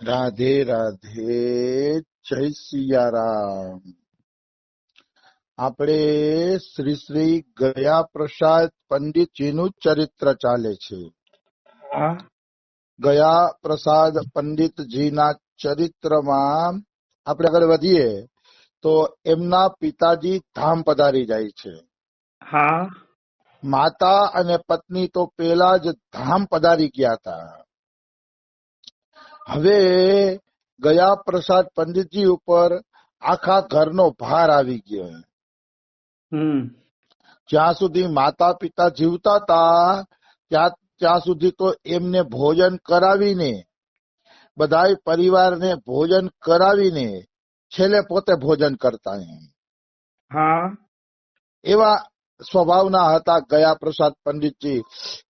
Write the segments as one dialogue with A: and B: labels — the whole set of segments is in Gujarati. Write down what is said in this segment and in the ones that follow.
A: રાધે રાધે, જય સિયારામ. આપણે શ્રી શ્રી ગયા પ્રસાદ પંડિતજીનું ચરિત્ર ચાલે છે. ગયા પ્રસાદ પંડિતજીના ચરિત્રમાં આપણે આગળ વધીએ તો એમના પિતાજી ધામ પધારી જાય છે. માતા અને પત્ની તો પેલા જ ધામ પધારી ગયા હતા. હવે ગયા પ્રસાદ પંડિતજી ઉપર આખા ઘરનો ભાર આવી ગયો. જ્યાં સુધી માતા પિતા જીવતા હતા ત્યાં સુધી તો એમને ભોજન કરાવીને, બધાય પરિવારને ભોજન કરાવીને છેલ્લે પોતે ભોજન કરતા. એવા સ્વભાવના હતા ગયા પ્રસાદ પંડિતજી,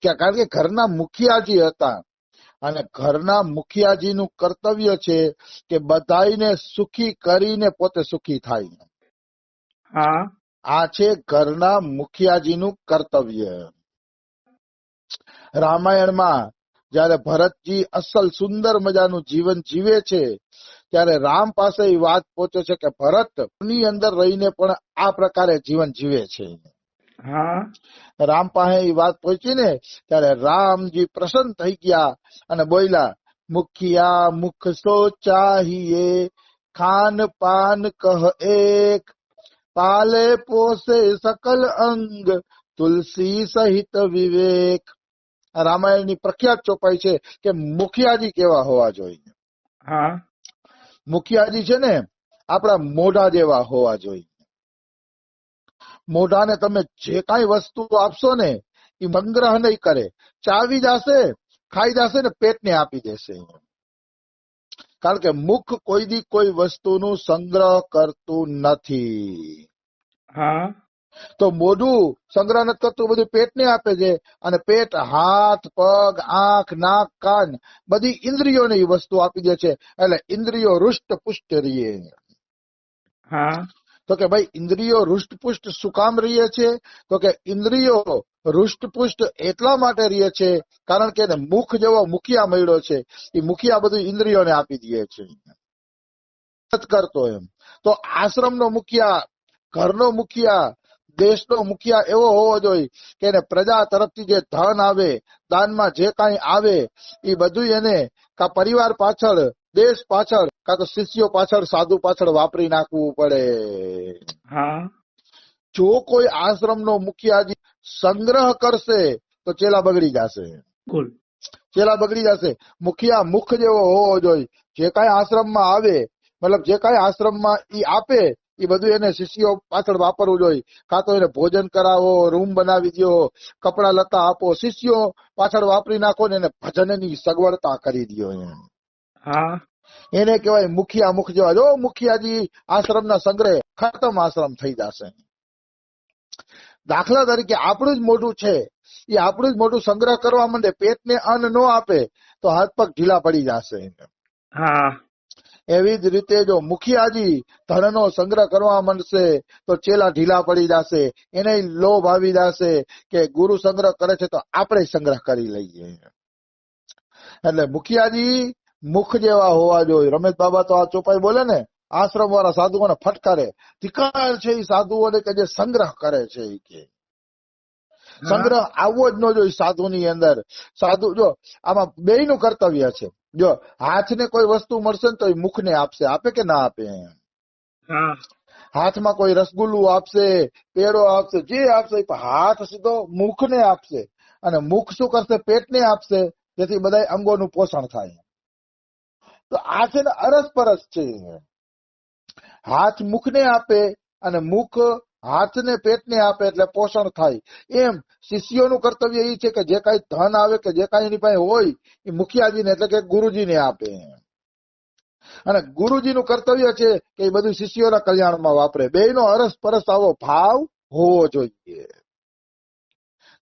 A: કારણ કે ઘરના મુખિયાજી હતા અને ઘરના મુખિયાજીનું કર્તવ્ય છે કે બધાને સુખી કરીને પોતે સુખી થાય. આ છે ઘરના મુખિયાજીનું કર્તવ્ય. રામાયણમાં જયારે ભરતજી અસલ સુંદર મજાનું જીવન જીવે છે ત્યારે રામ પાસે એ વાત પહોંચે છે કે ભરત ની અંદર રહીને પણ આ પ્રકારે જીવન જીવે છે. રામ પાસે એ વાત પહોંચી ને ત્યારે રામજી પ્રસન્ન થઈ ગયા અને બોલ્યા, મુખિયા મુખ સો ચાહીએ, ખાન પાન કહ એક, પાલે પોસે સકલ અંગ, તુલસી સહિત વિવેક. રામાયણની પ્રખ્યાત ચોપાઈ છે કે મુખિયાજી કેવા હોવા જોઈએ. મુખિયાજી છે ને આપણા મોઢા જેવા હોવા જોઈએ. મોઢાને તમે જે કઈ વસ્તુ આપશો ને એ સંગ્રહ નહીં કરે, ચાવી જશે, ખાઈ જશે ને પેટને આપી દેશે. કારણ કે મુખ કોઈ દી કોઈ વસ્તુનું સંગ્રહ કરતું નથી. તો મોઢું સંગ્રહ નથી કરતું, બધું પેટને આપે છે અને પેટ હાથ પગ આંખ નાક કાન બધી ઇન્દ્રિયોને એ વસ્તુ આપી દે છે. એટલે ઇન્દ્રિયો રૂષ્ટ પુષ્ટ રહીએ. તો કે ભાઈ ઇન્દ્રિયો રૂષ્ટપુષ્ટ શું કામ રહીએ છે? તો કે ઇન્દ્રિયો રૂષ્ટપુષ્ટ એટલા માટે રહીએ છે કારણ કે મુખ જેવો મુખિયા મળ્યો છે. એ મુખિયા બધું ઇન્દ્રિયોને આપી દે છે કરતો એમ. તો આશ્રમનો મુખિયા, ઘરનો મુખિયા, દેશનો મુખિયા એવો હોવો જોઈએ કે એને પ્રજા તરફથી જે ધન આવે, દાનમાં જે કાંઈ આવે એ બધું એને કા પરિવાર પાછળ, દેશ પાછળ, કા તો શિષ્યો પાછળ, સાધુ પાછળ વાપરી નાખવું પડે. જો કોઈ આશ્રમનો મુખિયાજી સંગ્રહ કરશે તો ચેલા બગડી જશે. ચેલા બગડી જશે. મુખિયા મુખ જેવો હોવો જોઈએ. જે કાંઈ આશ્રમમાં આવે, મતલબ જે કાંઈ આશ્રમમાં ઈ આપે એ બધું એને શિષ્યો પાછળ વાપરવું જોઈએ. કાં તો એને ભોજન કરાવો, રૂમ બનાવી દો, કપડા લતા આપો, શિષ્યો પાછળ વાપરી નાખો ને એને ભજનની સગવડતા કરી દો. એને કહેવાય મુખિયા મુખ જેવા. જો મુખિયાજી આશ્રમના સંગ્રહ, ખતમ આશ્રમ થઈ જશે. દાખલા તરીકે આપણું જ મોઢું છે, એ આપણું જ મોઢું સંગ્રહ કરવા માંડે, પેટને અન્ન ન આપે તો હાથ પગ ઢીલા પડી જશે. એવી જ રીતે જો મુખિયાજી ધનનો સંગ્રહ કરવા માંડશે તો ચેલા ઢીલા પડી જશે. એને લોભ આવી જશે કે ગુરુ સંગ્રહ કરે છે તો આપણે સંગ્રહ કરી લઈએ. એટલે મુખિયાજી મુખ જેવા હોવા જોઈએ. રમેશ બાબા તો આ ચોપાઈ બોલે ને, આશ્રમ વાળા સાધુઓને ફટકારે, ધિક્કાર છે એ સાધુઓને કે જે સંગ્રહ કરે છે. એ કે સંગ્રહ આવવો જ ન જોઈએ સાધુની અંદર. સાધુ જો આમાં બેયનું કર્તવ્ય છે. જો હાથને કોઈ વસ્તુ મળશે ને તો એ મુખને આપશે. આપે કે ના આપે? હાથમાં કોઈ રસગુલ્લું આપશે, પેડો આપશે, જે આપશે હાથ સીધો મુખને આપશે. અને મુખ શું કરશે? પેટને આપશે, જેથી બધા અંગોનું પોષણ થાય. તો આ છે ને અરસપરસ છે. હાથ મુખને આપે અને મુખ હાથને પેટને આપે એટલે પોષણ થાય. એમ શિષ્યોનું કર્તવ્ય એ છે કે જે કાંઈ ધન આવે કે જે કાંઈ એની પાસે હોય એ મુખિયાજીને એટલે કે ગુરુજીને આપે. અને ગુરુજીનું કર્તવ્ય છે કે એ બધું શિષ્યોના કલ્યાણમાં વાપરે. બેયનો અરસપરસ આવો ભાવ હોવો જોઈએ.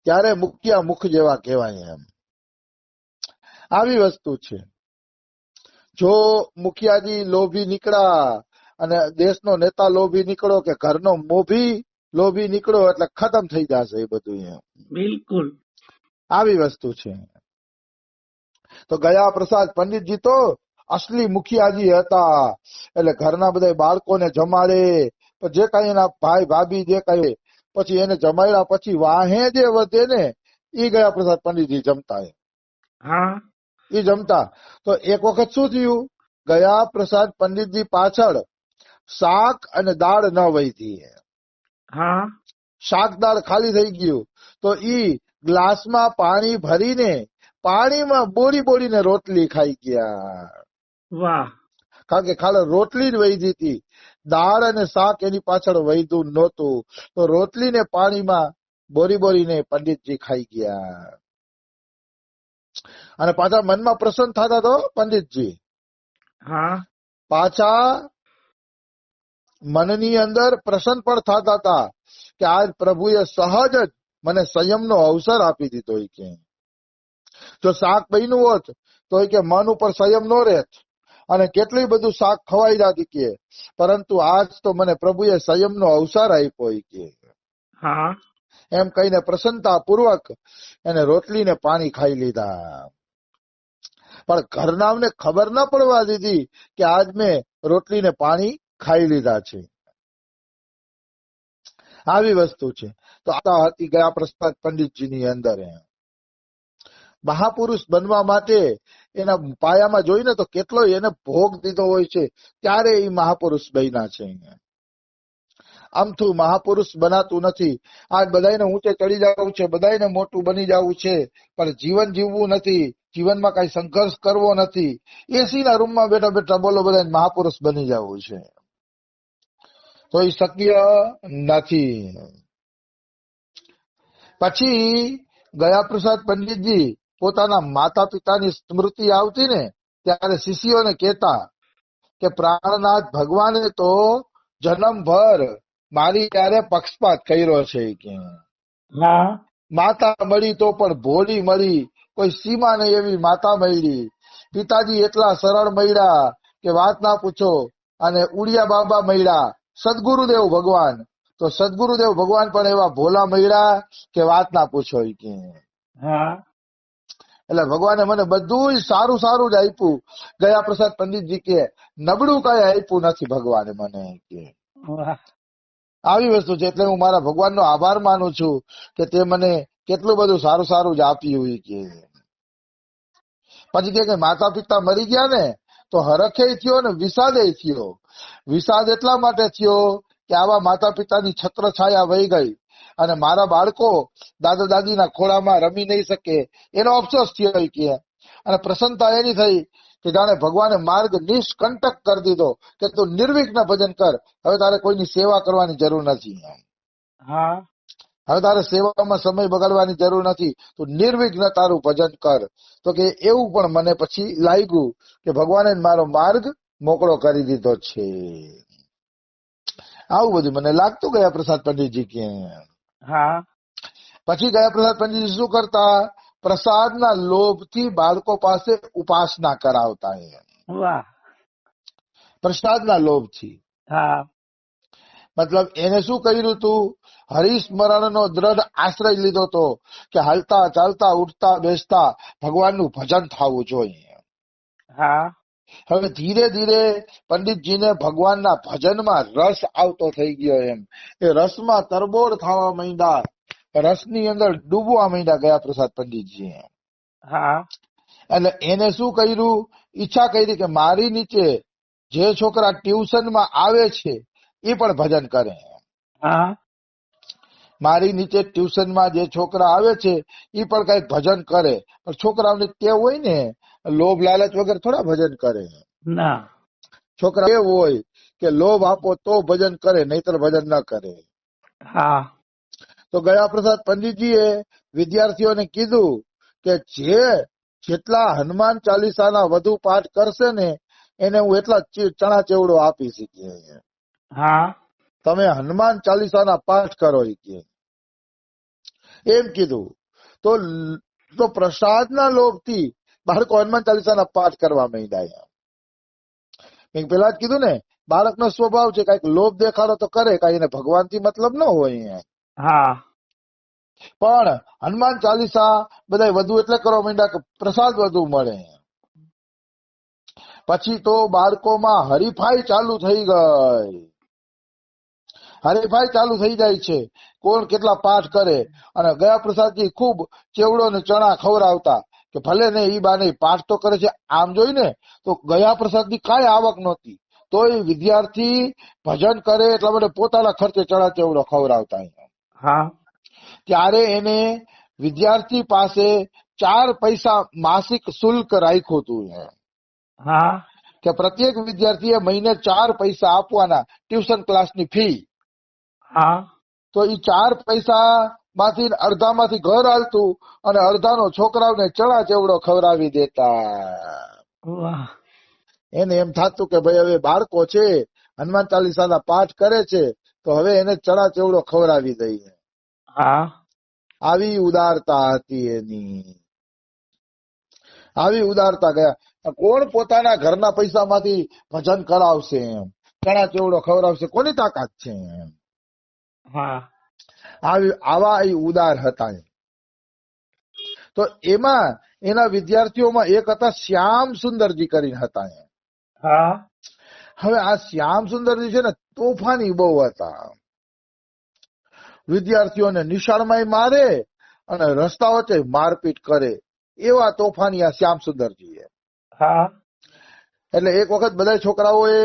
A: ત્યારે મુખિયા મુખ જેવા કહેવાય. એમ આવી વસ્તુ છે. જો મુખિયાજી લોભી નીકળ્યા અને દેશનો નેતા લોભી નીકળો કે ઘરનો મોભી લોભી નીકળો એટલે ખતમ થઈ જશે એ બધું.
B: બિલકુલ
A: આવી વસ્તુ છે. તો ગયા પ્રસાદ પંડિતજી તો અસલી મુખિયાજી હતા. એટલે ઘરના બધા બાળકોને જમાડે, જે કઈ એના ભાઈ ભાભી જે કઈ, પછી એને જમાડ્યા પછી વાહે જે વધે ને એ ગયા પ્રસાદ પંડિતજી જમતા.
B: હા
A: એ જમતા તો એક વખત શું થયું, ગયા પ્રસાદ પંડિતજી પાછળ શાક અને દાળ ન વહીતી.
B: હા
A: શાક દાળ ખાલી થઈ ગયું તો ઈ ગ્લાસમાં પાણી ભરીને પાણીમાં બોળી બોળીને રોટલી ખાઈ ગયા.
B: વાહ
A: કારણ કે ખાલી રોટલી જ વહી હતી, દાળ અને શાક એની પાછળ વહીતું નહોતું, તો રોટલી ને પાણીમાં બોરી બોરીને પંડિતજી ખાઈ ગયા. અને પાછા મનમાં પ્રસન્ન થતા તો પંડિતજી,
B: હા
A: પાછા મનની અંદર પ્રસન્ન પણ થતા હતા કે આજ પ્રભુએ સહજ જ મને સંયમનો અવસર આપી દીધો. કે જો શાક બન્યું હોત તો કે મન ઉપર સંયમ નો રહેત અને કેટલું બધું શાક ખવાઈ જાતી કે, પરંતુ આજ તો મને પ્રભુએ સંયમનો અવસર આપ્યો. કે
B: હા
A: એમ કહીને પ્રસન્નતા પૂર્વક એને રોટલી ને પાણી ખાઈ લીધા. પણ ઘરનામને ખબર ના પડવા દીધી કે આજ મેં રોટલી ને પાણી ખાઈ લીધા છે. આવી વસ્તુ છે. તો આ હતી ગયા પ્રસાદ પંડિતજીની અંદર. મહાપુરુષ બનવા માટે એના પાયામાં જોઈને તો કેટલો એને ભોગ દીધો હોય છે, ત્યારે એ મહાપુરુષ બન્યા છે. આમથું મહાપુરુષ બનાતું નથી. આજ બધાને ઊંચે ચડી જવું છે, બધાને મોટું બની જવું છે, પણ જીવન જીવવું નથી, જીવનમાં કઈ સંઘર્ષ કરવો નથી. એસી ના રૂમમાં બેઠા બેઠા બોલો બધા મહાપુરુષ બની જવું છે, તો એ શક્ય નથી. પછી ગયા પ્રસાદ પંડિતજી પોતાના માતા પિતાની સ્મૃતિ આવતી ને ત્યારે શિષ્યોને કહેતા કે પ્રાણનાથ ભગવાને તો જન્મભર મારી ત્યારે પક્ષપાત કર્યો છે. કે
B: હા
A: માતા મળી તો પણ ભોળી મળી, કોઈ સીમા નહીં એવી માતા મળી. પિતાજી એટલા સરળ મળ્યા કે વાત ના પૂછો, અને ઉડિયા બાબા મળ્યા સદગુરુદેવ ભગવાન, તો સદગુરુદેવ ભગવાન પણ એવા ભોલા મળ્યા કે વાત ના પૂછો. કે
B: હા
A: એટલે ભગવાને મને બધું સારું સારું જ આપ્યું. ગયા પ્રસાદ પંડિતજી કે નબળું કઈ આપ્યું નથી ભગવાને મને. કે
B: વાહ
A: આવી વસ્તુ છે. એટલે હું મારા ભગવાનનો આભાર માનું છું કે તે મને કેટલું બધું સારું સારું જ આપ્યું. કે પછી કે માતા પિતા મરી ગયા ને તો હરખે થયો ને વિષાદે થયો. વિષાદ એટલા માટે થયો કે આવા માતા પિતાની છત્ર છાયા વહી ગઈ અને મારા બાળકો દાદા દાદીના ખોળામાં રમી નહીં શકે, એનો અફસોસ થયો. કે અને પ્રસન્નતા એની થઈ કે જાણે ભગવાને માર્ગ નિષ્કંટક કરી દીધો કે તું નિર્વિઘ્ન ભજન કર, હવે તારે કોઈની સેવા કરવાની જરૂર નથી.
B: હા
A: હવે તારે સેવામાં સમય બગાડવાની જરૂર નથી, તું નિર્વિઘ્ન તારું ભજન કર. તો કે એવું પણ મને પછી લાગ્યું કે ભગવાને મારો માર્ગ મોકળો કરી દીધો છે. આવું બધું મને લાગતું ગયા પ્રસાદ પંડિતજી. કે
B: હા
A: પછી ગયા પ્રસાદ પંડિતજી શું કરતા, પ્રસાદના લોભથી બાળકો પાસે ઉપાસના કરાવતા.
B: વાહ
A: પ્રસાદના લોભથી
B: હા
A: મતલબ એને શું કર્યું હતું, હરિસ્મરણનો દ્રઢ આશ્રય લીધો હતો કે હાલતા ચાલતા ઉઠતા બેસતા ભગવાનનું ભજન થવું જોઈએ.
B: હા
A: હવે ધીરે ધીરે પંડિતજીને ભગવાનના ભજનમાં રસ આવતો થઈ ગયો. એમ એ રસમાં તરબોળ થવા માંડ્યા, રસની અંદર ડૂબવા માંડ્યા ગયા પ્રસાદ પંડિતજી.
B: હા
A: એટલે એને શું કર્યું, ઈચ્છા કરી કે મારી નીચે જે છોકરા ટ્યુશનમાં આવે છે એ પણ ભજન કરે.
B: હા
A: મારી નીચે ટ્યુશનમાં જે છોકરા આવે છે એ પણ કઈક ભજન કરે. પણ છોકરાઓની ટેવ હોય ને, લોભ લાલચ વગર થોડા ભજન કરે.
B: ના
A: છોકરા એવું હોય કે લોભ આપો તો ભજન કરે, નહીતર ભજન ન કરે.
B: હા
A: તો ગયા પ્રસાદ પંડિતજીએ વિદ્યાર્થીઓને કીધું કે જેટલા હનુમાન ચાલીસાના વધુ પાઠ કરશે ને એને હું એટલા ચણા ચેવડો આપી શકીએ.
B: હા
A: તમે હનુમાન ચાલીસાના પાઠ કરો. કે એમ કીધું. તો પ્રસાદના લોભથી બાળકો હનુમાન ચાલીસાના પાઠ કરવા માંડ્યા. પેલા જ કીધું ને, બાળકનો સ્વભાવ છે કઈક લોભ દેખાડો તો કરે, કઈ એને ભગવાનથી મતલબ ન હોય.
B: હા
A: પણ હનુમાન ચાલીસા બધા વધુ એટલે કરવા માંડ્યા કે પ્રસાદ વધુ મળે. પછી તો બાળકોમાં હરીફાઈ ચાલુ થઈ ગઈ. હરીફાઈ ચાલુ થઈ જાય છે, કોણ કેટલા પાઠ કરે. અને ગયા પ્રસાદજી ખૂબ ચેવડો ને ચણા ખવડાવતા કે ભલે ને ઈ બાને પાઠ તો કરે છે. આમ જોઈને તો ગયા પ્રસાદની કાંઈ આવક નહોતી, તો એ વિદ્યાર્થી ભજન કરે એટલા માટે પોતાના ખર્ચે ચણા ચેવડો ખવડાવતા.
B: હા
A: ત્યારે એને વિદ્યાર્થી પાસે 4 પૈસા માસિક શુલ્ક રાખ્યું હતું
B: હા
A: કે પ્રત્યેક વિદ્યાર્થીએ મહિને 4 પૈસા આપવાના ટ્યુશન ક્લાસની ફી.
B: હા
A: તો ઈ 4 પૈસા માંથી અડધામાંથી ઘર હાલતું અને અડધાનો છોકરાઓને ચણા ચેવડો ખવડાવી દેતા.
B: વાહ
A: એને એમ થતું કે ભાઈ હવે બાળકો છે, હનુમાન ચાલીસાના પાઠ કરે છે, તો હવે એને ચણા ચેવડો ખવડાવી દઈએ.
B: હા
A: આવી ઉદારતા હતી એની, આવી ઉદારતા. ગયા કોણ પોતાના ઘરના પૈસામાંથી ભજન કરાવશે, એમ ચણા ચેવડો ખવડાવશે, કોની તાકાત છે એમ.
B: હા
A: આવા એ ઉદાર હતા. તો એમાં એના વિદ્યાર્થીઓમાં એક હતા શ્યામ સુંદરજી કરીને હતા.
B: હા
A: હવે આ શ્યામ સુંદરજી છે ને તોફાની બહુ હતા. વિદ્યાર્થીઓને નિશાળમાં મારે અને રસ્તા વચ્ચે મારપીટ કરે, એવા તોફાની આ શ્યામ સુંદરજી.
B: હા
A: એટલે એક વખત બધા છોકરાઓએ